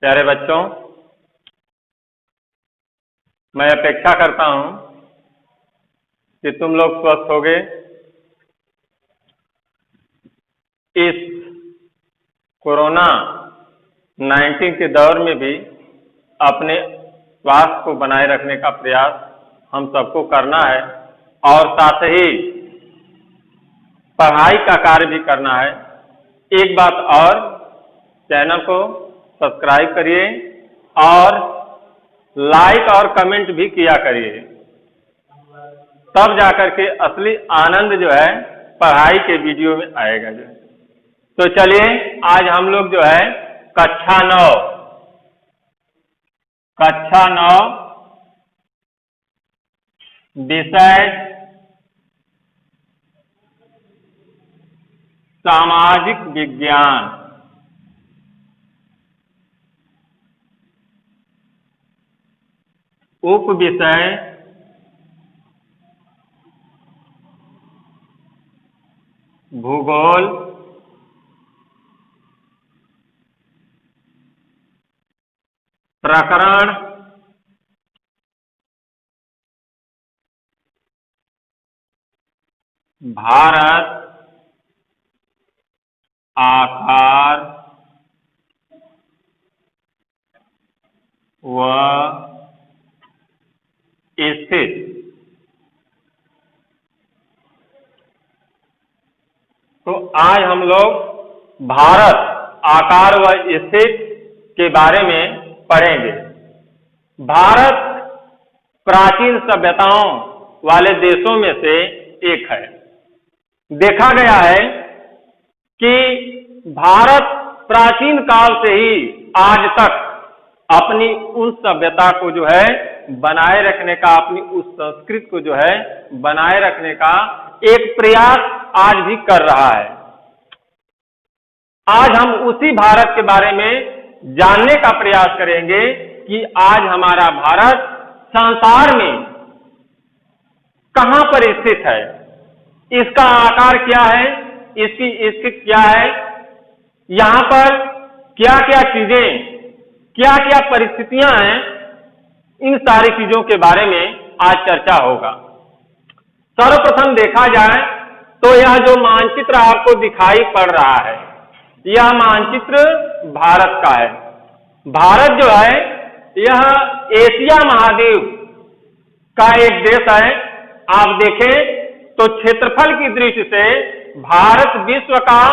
प्यारे बच्चों, मैं अपेक्षा करता हूं कि तुम लोग स्वस्थ होगे। इस कोरोना 19 के दौर में भी अपने स्वास्थ्य को बनाए रखने का प्रयास हम सबको करना है और साथ ही पढ़ाई का कार्य भी करना है। एक बात और, चैनल को सब्सक्राइब करिए और लाइक और कमेंट भी किया करिए, तब जाकर के असली आनंद जो है पढ़ाई के वीडियो में आएगा। तो चलिए, आज हम लोग जो है कक्षा 9 विषय सामाजिक विज्ञान, उप विषय भूगोल, प्रकरण भारत, आकार व स्थिति। तो आज हम लोग भारत, आकार व स्थिति के बारे में पढ़ेंगे। भारत प्राचीन सभ्यताओं वाले देशों में से एक है। देखा गया है कि भारत प्राचीन काल से ही आज तक अपनी उस सभ्यता को जो है बनाए रखने का, अपनी उस संस्कृति को जो है बनाए रखने का एक प्रयास आज भी कर रहा है। आज हम उसी भारत के बारे में जानने का प्रयास करेंगे कि आज हमारा भारत संसार में कहां पर स्थित है, इसका आकार क्या है, इसकी स्थिति क्या है, यहां पर क्या क्या चीजें, क्या क्या परिस्थितियां हैं, इन सारी चीजों के बारे में आज चर्चा होगा। सर्वप्रथम देखा जाए तो यह जो मानचित्र आपको दिखाई पड़ रहा है, यह मानचित्र भारत का है। भारत जो है यह एशिया महाद्वीप का एक देश है। आप देखें तो क्षेत्रफल की दृष्टि से भारत विश्व का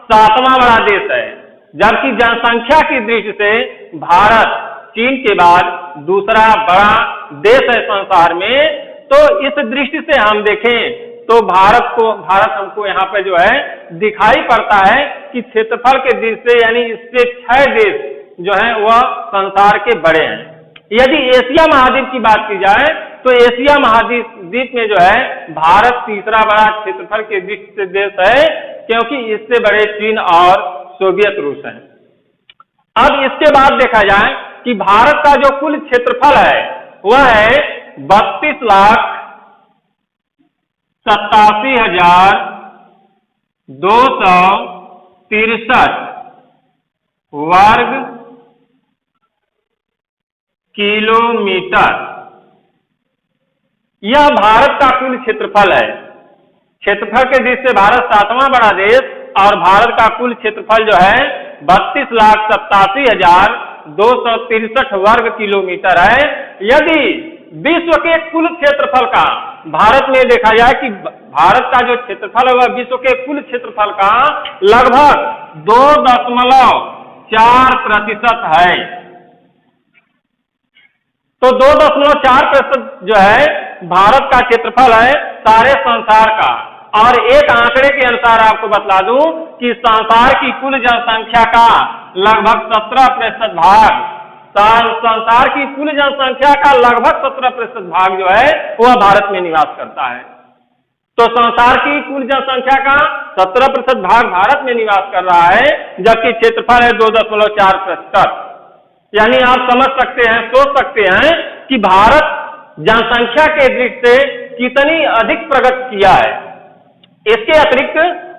7वां बड़ा देश है, जबकि जनसंख्या की दृष्टि से भारत चीन के बाद दूसरा बड़ा देश है संसार में। तो इस दृष्टि से हम देखें तो भारत हमको यहाँ पे जो है दिखाई पड़ता है कि क्षेत्रफल के दृष्टि से, यानी इससे 6 देश जो हैं वह संसार के बड़े हैं। यदि एशिया महाद्वीप की बात की जाए तो एशिया महाद्वीप में जो है भारत तीसरा बड़ा क्षेत्रफल के दृष्टि से देश है, क्योंकि इससे बड़े चीन और सोवियत रूस हैं। अब इसके बाद देखा जाए कि भारत का जो कुल क्षेत्रफल है वह है 32,87,263 वर्ग किलोमीटर। यह भारत का कुल क्षेत्रफल है। क्षेत्रफल के दृष्टि से भारत 7वां बड़ा देश और भारत का कुल क्षेत्रफल जो है 32,87,263 वर्ग किलोमीटर है। यदि विश्व के कुल क्षेत्रफल का भारत में देखा जाए कि भारत का जो क्षेत्रफल है वह विश्व के कुल क्षेत्रफल का लगभग 2.4% है। तो 2.4% जो है भारत का क्षेत्रफल है सारे संसार का। और एक आंकड़े के अनुसार आपको बतला दूं कि संसार की कुल जनसंख्या का लगभग 17% भाग, संसार की कुल जनसंख्या का लगभग 17% भाग जो है वह भारत में निवास करता है। तो संसार की कुल जनसंख्या का 17% भाग भारत में निवास कर रहा है, जबकि क्षेत्रफल है 2.4%। यानी आप समझ सकते हैं, सोच सकते हैं कि भारत जनसंख्या के दृष्टि से कितनी अधिक प्रगति किया है। इसके अतिरिक्त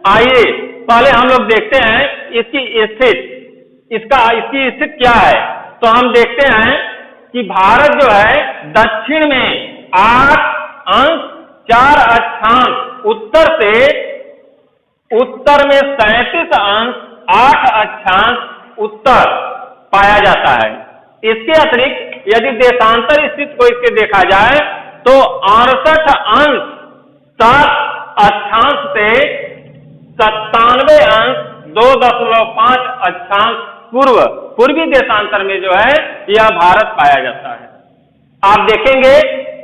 आइए पहले हम लोग देखते हैं इसकी स्थिति क्या है। तो हम देखते हैं कि भारत जो है दक्षिण में 8 अंश 4 अक्षांश, उत्तर में 37 अंश 8 अक्षांश उत्तर पाया जाता है। इसके अतिरिक्त यदि देशांतर स्थिति को इसके देखा जाए तो 68 अंश 7 अक्षांश से 97 अंश 2.5 अक्षांश पूर्वी देशांतर में जो है यह भारत पाया जाता है। आप देखेंगे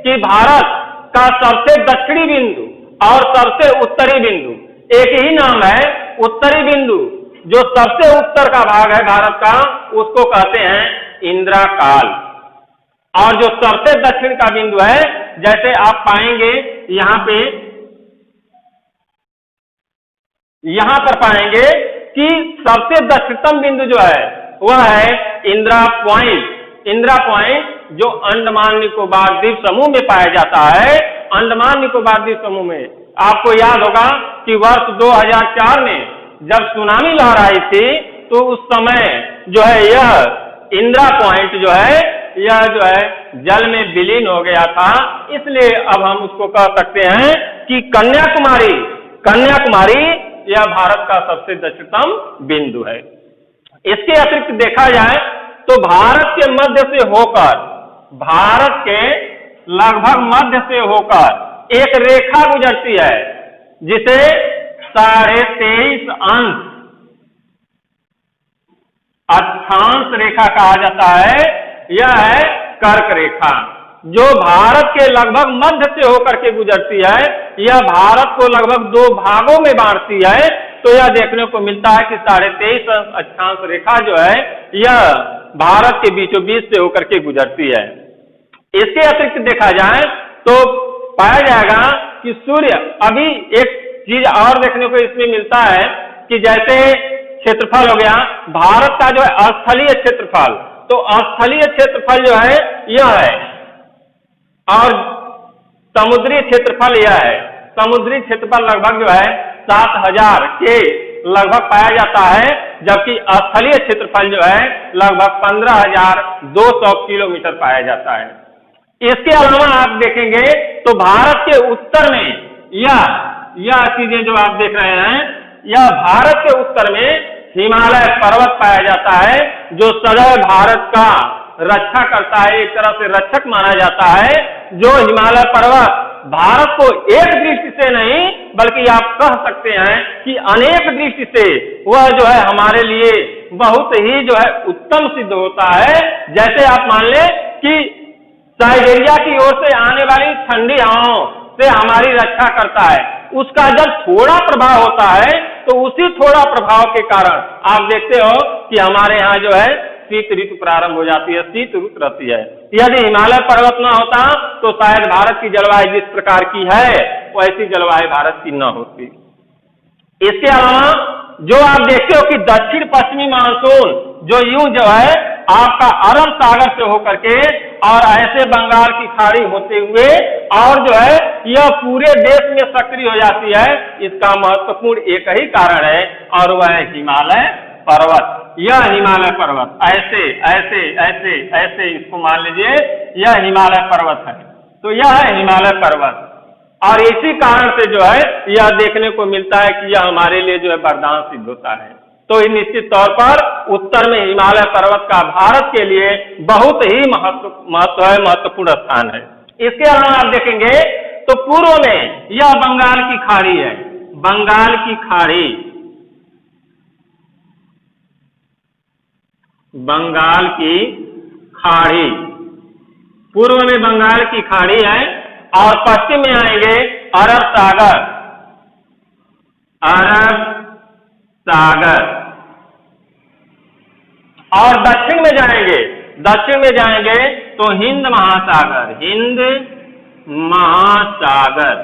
कि भारत का सबसे दक्षिणी बिंदु और सबसे उत्तरी बिंदु एक ही नाम है। उत्तरी बिंदु जो सबसे उत्तर का भाग है भारत का, उसको कहते हैं इंदिरा काल, और जो सबसे दक्षिण का बिंदु है, जैसे आप पाएंगे यहां पर पाएंगे कि सबसे दक्षिणतम बिंदु जो है वह है इंदिरा पॉइंट। इंदिरा पॉइंट जो अंडमान निकोबार द्वीप समूह में पाया जाता है। अंडमान निकोबार द्वीप समूह में आपको याद होगा कि वर्ष 2004 में जब सुनामी लहर आई थी तो उस समय जो है यह इंदिरा पॉइंट जो है यह जो है जल में विलीन हो गया था। इसलिए अब हम उसको कह सकते हैं कि कन्याकुमारी यह भारत का सबसे दक्षिणतम बिंदु है। इसके अतिरिक्त देखा जाए तो भारत के लगभग मध्य से होकर एक रेखा गुजरती है जिसे 23.5 अंश अक्षांश रेखा कहा जाता है। यह है कर्क रेखा, जो भारत के लगभग मध्य से होकर के गुजरती है। यह भारत को लगभग 2 भागों में बांटती है। तो यह देखने को मिलता है कि 23.5 अक्षांश रेखा जो है यह भारत के बीचों बीच से होकर के गुजरती है। इसके अतिरिक्त देखा जाए तो पाया जाएगा कि सूर्य, अभी एक चीज और देखने को इसमें मिलता है कि जैसे क्षेत्रफल हो गया भारत का जो है स्थलीय क्षेत्रफल, तो स्थलीय क्षेत्रफल जो है यह है, और समुद्री क्षेत्रफल यह है। समुद्री क्षेत्रफल लगभग जो है 7,000 के लगभग पाया जाता है, जबकि स्थलीय क्षेत्रफल जो है लगभग 15,200 किलोमीटर पाया जाता है। इसके अलावा आप देखेंगे तो भारत के उत्तर में यह चीजें जो आप देख रहे हैं, यह भारत के उत्तर में हिमालय पर्वत पाया जाता है, जो सदैव भारत का रक्षा करता है। एक तरह से रक्षक माना जाता है। जो हिमालय पर्वत भारत को एक दृष्टि से नहीं बल्कि आप कह सकते हैं कि अनेक दृष्टि से वह जो है हमारे लिए बहुत ही जो है उत्तम सिद्ध होता है। जैसे आप मान लें कि साइबेरिया की ओर से आने वाली ठंडी हवाओं से हमारी रक्षा करता है। उसका जब थोड़ा प्रभाव होता है तो उसी थोड़ा प्रभाव के कारण आप देखते हो कि हमारे यहाँ जो है शीत ऋतु प्रारंभ हो जाती है, शीत ऋतु रहती है। यदि हिमालय पर्वत न होता तो शायद भारत की जलवायु जिस प्रकार की है वैसी जलवायु भारत की न होती। इसके अलावा जो आप देखते हो कि दक्षिण पश्चिमी मानसून जो यूं जो है आपका अरब सागर से होकर के और ऐसे बंगाल की खाड़ी होते हुए और जो है यह पूरे देश में सक्रिय हो जाती है। इसका महत्वपूर्ण एक ही कारण है और वह है हिमालय पर्वत। यह हिमालय पर्वत ऐसे ऐसे ऐसे ऐसे इसको मान लीजिए यह हिमालय पर्वत है। तो यह है हिमालय पर्वत, और इसी कारण से जो है यह देखने को मिलता है कि यह हमारे लिए जो है वरदान सिद्ध होता है। तो निश्चित तौर पर उत्तर में हिमालय पर्वत का भारत के लिए बहुत ही महत्वपूर्ण स्थान है। इसके अलावा आप देखेंगे तो पूर्व में यह बंगाल की खाड़ी है। बंगाल की खाड़ी, बंगाल की खाड़ी, पूर्व में बंगाल की खाड़ी है और पश्चिम में आएंगे अरब सागर, अरब सागर, और दक्षिण में जाएंगे तो हिंद महासागर, हिंद महासागर,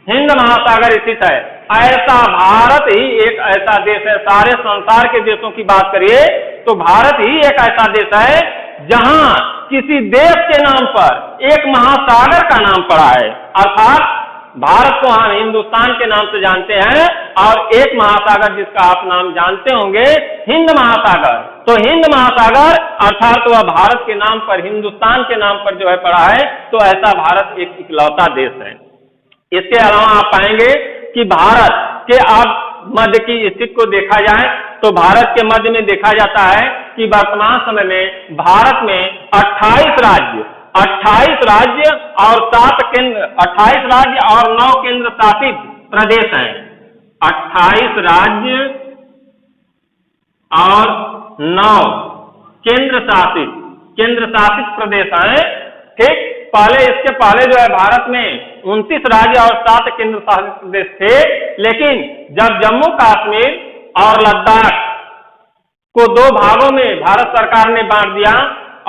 हिंद महासागर स्थित है। ऐसा भारत ही एक ऐसा देश है, सारे संसार के देशों की बात करिए तो भारत ही एक ऐसा देश है जहां किसी देश के नाम पर एक महासागर का नाम पड़ा है। अर्थात भारत को हम हिंदुस्तान के नाम से जानते हैं, और एक महासागर जिसका आप नाम जानते होंगे, हिंद महासागर। तो हिंद महासागर अर्थात वह भारत के नाम पर, हिंदुस्तान के नाम पर जो है पड़ा है। तो ऐसा भारत एक इकलौता देश है। इसके अलावा आप पाएंगे कि भारत के आप मध्य की स्थिति को देखा जाए तो भारत के मध्य में देखा जाता है कि वर्तमान समय में भारत में 28 राज्य और 7 केंद्र, 28 राज्य और 9 केंद्र शासित प्रदेश हैं। 28 राज्य और 9 केंद्र शासित प्रदेश हैं। ठीक, पहले इसके पहले जो है भारत में 29 राज्य और 7 केंद्र शासित प्रदेश थे, लेकिन जब जम्मू कश्मीर और लद्दाख को 2 भागों में भारत सरकार ने बांट दिया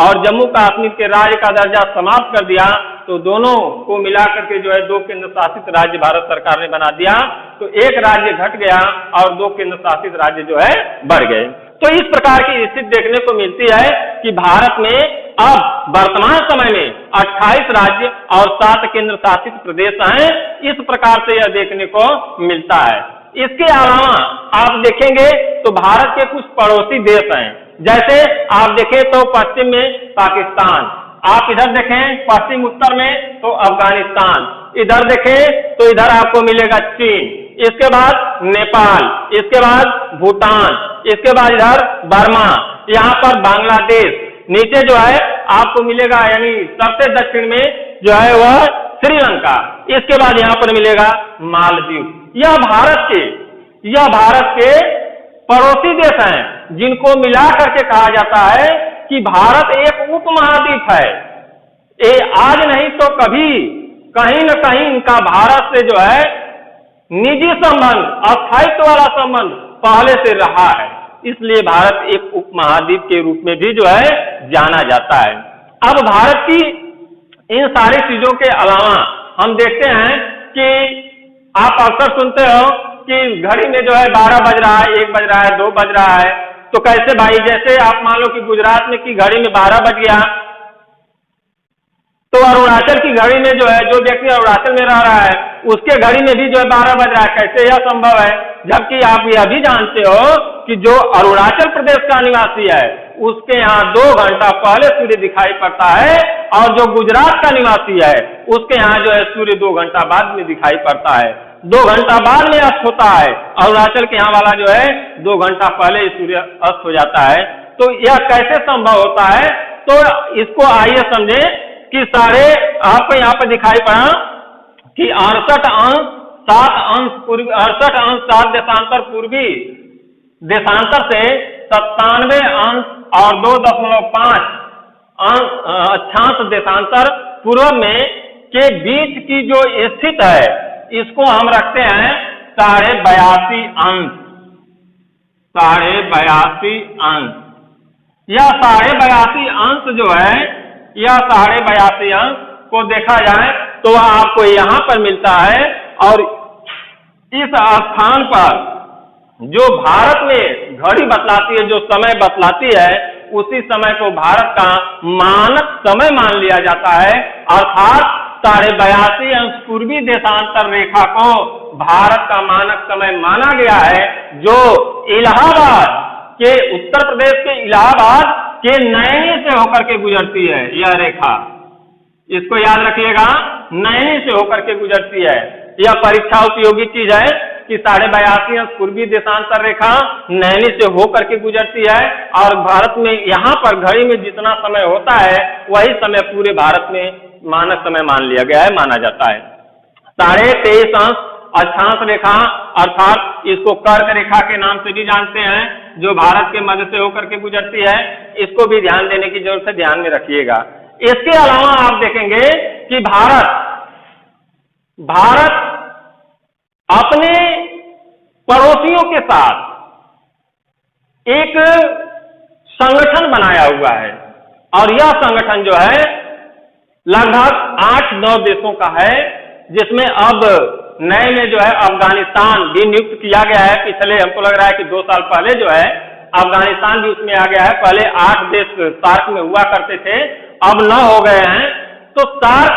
और जम्मू कश्मीर के राज्य का दर्जा समाप्त कर दिया, तो दोनों को मिलाकर के जो है 2 केंद्र शासित राज्य भारत सरकार ने बना दिया। तो एक राज्य घट गया और 2 केंद्र शासित राज्य जो है बढ़ गए। तो इस प्रकार की स्थिति देखने को मिलती है कि भारत में अब वर्तमान समय में 28 राज्य और 7 केंद्र शासित प्रदेश हैं। इस प्रकार से यह देखने को मिलता है। इसके अलावा आप देखेंगे तो भारत के कुछ पड़ोसी देश हैं। जैसे आप देखें तो पश्चिम में पाकिस्तान, आप इधर देखें पश्चिम उत्तर में तो अफगानिस्तान, इधर देखें तो इधर आपको मिलेगा चीन, इसके बाद नेपाल, इसके बाद भूटान, इसके बाद इधर बर्मा, यहाँ पर बांग्लादेश, नीचे जो है आपको मिलेगा यानी सबसे दक्षिण में जो है वह श्रीलंका, इसके बाद यहाँ पर मिलेगा मालदीव। यह भारत के पड़ोसी देश हैं, जिनको मिला करके कहा जाता है कि भारत एक उपमहाद्वीप है। ये आज नहीं तो कभी कहीं न कहीं इनका भारत से जो है निजी संबंध, अस्थायित्व वाला संबंध पहले से रहा है। इसलिए भारत एक उपमहाद्वीप के रूप में भी जो है जाना जाता है। अब भारत की इन सारी चीजों के अलावा हम देखते हैं कि आप अक्सर सुनते हो कि घड़ी में जो है 12 बज रहा है, 1 बज रहा है, 2 बज रहा है। तो कैसे भाई, जैसे आप मान लो कि गुजरात में की घड़ी में 12 बज गया, तो अरुणाचल की घड़ी में जो है, जो व्यक्ति अरुणाचल में रह रहा है उसके घड़ी में भी जो है 12 बज रहा है। कैसे यह संभव है? जबकि आप यह भी जानते हो कि जो अरुणाचल प्रदेश का निवासी है उसके यहाँ 2 घंटा पहले सूर्य दिखाई पड़ता है, और जो गुजरात का निवासी है उसके यहाँ जो है सूर्य 2 घंटा बाद में दिखाई पड़ता है। 2 घंटा बाद में अस्त होता है। अरुणाचल के यहाँ वाला जो है 2 घंटा पहले सूर्य अस्त हो जाता है। तो यह कैसे संभव होता है? तो इसको आइए समझे कि सारे आपको यहाँ पर दिखाई पड़ा कि 68 अंश 7 अंश पूर्वी, 68 अंश 7 देशांतर पूर्वी देशांतर से 97 अंश और 2.5 अक्षांश देशांतर पूर्व में के बीच की जो स्थित है, इसको हम रखते हैं 82.5 अंश। 82.5 अंश, यह 82.5 अंश जो है, यह 82.5 अंश को देखा जाए तो वह आपको यहाँ पर मिलता है। और इस स्थान पर जो भारत में घड़ी बतलाती है, जो समय बतलाती है, उसी समय को भारत का मानक समय मान लिया जाता है। अर्थात 82.5 अंश पूर्वी देशांतर रेखा को भारत का मानक समय माना गया है, जो इलाहाबाद के, उत्तर प्रदेश के इलाहाबाद के नैनी से होकर के गुजरती है। यह रेखा, इसको याद रखिएगा, नैनी से होकर के गुजरती है। यह परीक्षा उपयोगी चीज है कि 82.5 अंश पूर्वी देशांतर रेखा नैनी से होकर के गुजरती है, और भारत में यहाँ पर घड़ी में जितना समय होता है वही समय पूरे भारत में मानक समय मान लिया गया है, माना जाता है। 23.5 अंश अक्षांश रेखा, अर्थात इसको कर्क रेखा के नाम से भी जानते हैं, जो भारत के मध्य से होकर के गुजरती है। इसको भी ध्यान देने की जरूरत है, ध्यान में रखिएगा। इसके अलावा आप देखेंगे कि भारत अपने पड़ोसियों के साथ एक संगठन बनाया हुआ है, और यह संगठन जो है लगभग 8-9 देशों का है, जिसमें अब नए में जो है अफगानिस्तान भी नियुक्त किया गया है। पिछले हमको लग रहा है कि 2 साल पहले जो है अफगानिस्तान भी उसमें आ गया है। पहले 8 देश सार्क में हुआ करते थे, अब 9 हो गए हैं। तो सार्क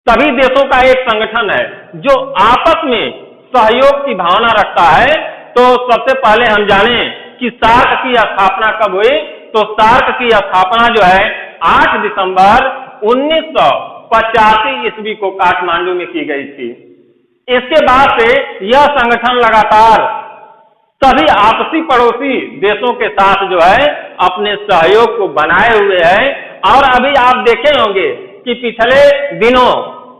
सभी देशों का एक संगठन है जो आपस में सहयोग की भावना रखता है। तो सबसे पहले हम जाने कि सार्क की स्थापना कब हुई। तो सार्क की स्थापना जो है 8 दिसंबर 1985 ईस्वी को काठमांडू में की गई थी। इसके बाद से यह संगठन लगातार सभी आपसी पड़ोसी देशों के साथ जो है अपने सहयोग को बनाए हुए है। और अभी आप देखे होंगे कि पिछले दिनों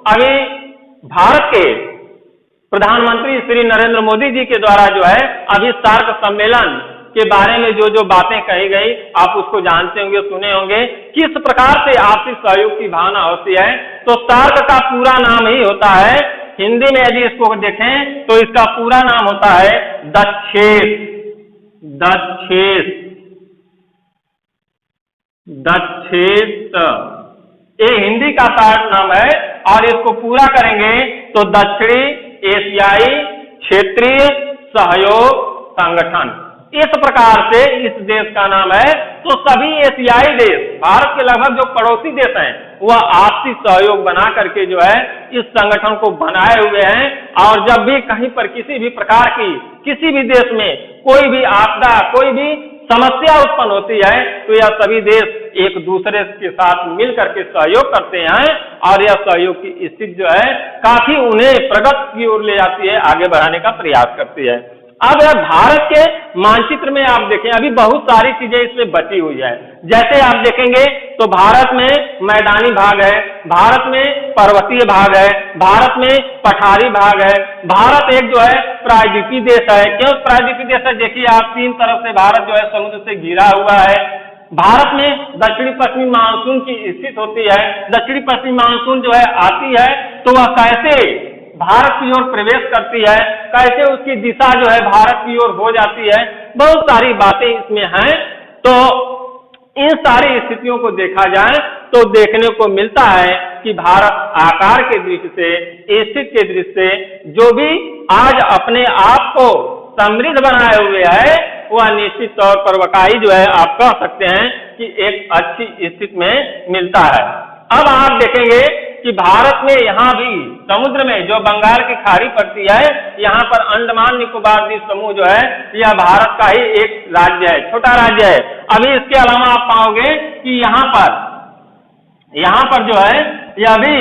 अभी भारत के प्रधानमंत्री श्री नरेंद्र मोदी जी के द्वारा जो है अभी सार्क सम्मेलन के बारे में जो जो बातें कही गई आप उसको जानते होंगे, सुने होंगे, किस प्रकार से आपसी सहयोग की भावना होती है। तो सार्क का पूरा नाम ही होता है, हिंदी में यदि इसको देखें तो इसका पूरा नाम होता है दक्षेस। ये हिंदी का सार्क नाम है और इसको पूरा करेंगे तो दक्षिणी एशियाई क्षेत्रीय सहयोग संगठन, इस प्रकार से इस देश का नाम है। तो सभी एशियाई देश, भारत के लगभग जो पड़ोसी देश हैं, वह आपसी सहयोग बना करके जो है इस संगठन को बनाए हुए हैं। और जब भी कहीं पर किसी भी प्रकार की किसी भी देश में कोई भी आपदा, कोई भी समस्या उत्पन्न होती है तो यह सभी देश एक दूसरे के साथ मिल करके सहयोग करते हैं और यह सहयोग की स्थिति जो है काफी उन्हें प्रगति की ओर ले जाती है, आगे बढ़ाने का प्रयास करती है। अब भारत के मानचित्र में आप देखें अभी बहुत सारी चीजें इसमें बची हुई है। जैसे आप देखेंगे तो भारत में मैदानी भाग है, भारत में पर्वतीय भाग है, भारत में पठारी भाग है, भारत एक जो है प्रायद्वीपीय देश है। क्यों प्रायद्वीपीय देश है? देखिए आप तीन तरफ से भारत जो है समुद्र से घिरा हुआ है। भारत में दक्षिणी पश्चिमी मानसून की स्थिति होती है। दक्षिणी पश्चिमी मानसून जो है आती है तो वह कैसे भारत की ओर प्रवेश करती है, कैसे उसकी दिशा जो है भारत की ओर हो जाती है, बहुत सारी बातें इसमें हैं। तो इन सारी स्थितियों को देखा जाए तो देखने को मिलता है कि भारत आकार के दृष्टि से, स्थिति के दृष्टि से जो भी आज अपने आप को समृद्ध बनाए हुए है वह निश्चित तौर पर वकाई जो है आप कह सकते हैं कि एक अच्छी स्थिति में मिलता है। अब आप देखेंगे कि भारत में यहाँ भी समुद्र में जो बंगाल की खाड़ी पड़ती है, यहाँ पर अंडमान निकोबार द्वीप समूह जो है यह भारत का ही एक राज्य है, छोटा राज्य है। अभी इसके अलावा आप पाओगे कि यहाँ पर जो है यह भी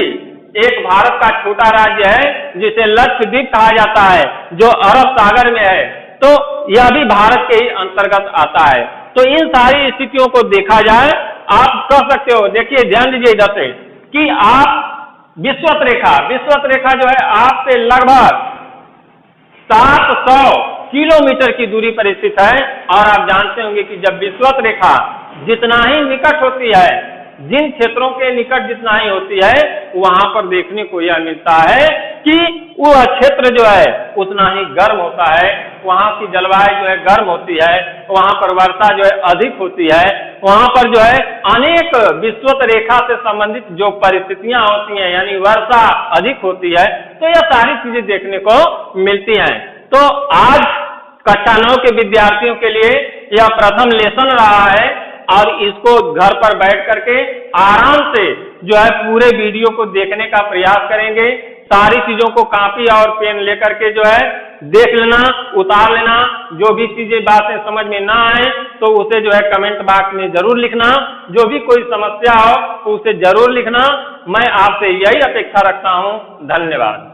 एक भारत का छोटा राज्य है जिसे लक्षद्वीप कहा जाता है, जो अरब सागर में है। तो यह भी भारत के ही अंतर्गत आता है। तो इन सारी स्थितियों को देखा जाए आप कह सकते हो, देखिए ध्यान दीजिए इधर से कि आप विषुवत रेखा जो है आपसे लगभग 700 किलोमीटर की दूरी पर स्थित है। और आप जानते होंगे कि जब विषुवत रेखा जितना ही निकट होती है, जिन क्षेत्रों के निकट जितना ही होती है, वहां पर देखने को यह मिलता है कि वह क्षेत्र जो है उतना ही गर्म होता है, वहां की जलवायु जो है गर्म होती है, वहां पर वर्षा जो है अधिक होती है, वहां पर जो है अनेक विषुवत रेखा से संबंधित जो परिस्थितियां होती हैं यानी वर्षा अधिक होती है। तो यह सारी चीजें देखने को मिलती हैं। तो आज कक्षा 9 के विद्यार्थियों के लिए यह प्रथम लेसन रहा है और इसको घर पर बैठ करके आराम से जो है पूरे वीडियो को देखने का प्रयास करेंगे। सारी चीजों को कॉपी और पेन लेकर के जो है देख लेना, उतार लेना। जो भी चीजें बातें समझ में ना आए तो उसे जो है कमेंट बॉक्स में जरूर लिखना। जो भी कोई समस्या हो तो उसे जरूर लिखना। मैं आपसे यही अपेक्षा रखता हूं। धन्यवाद।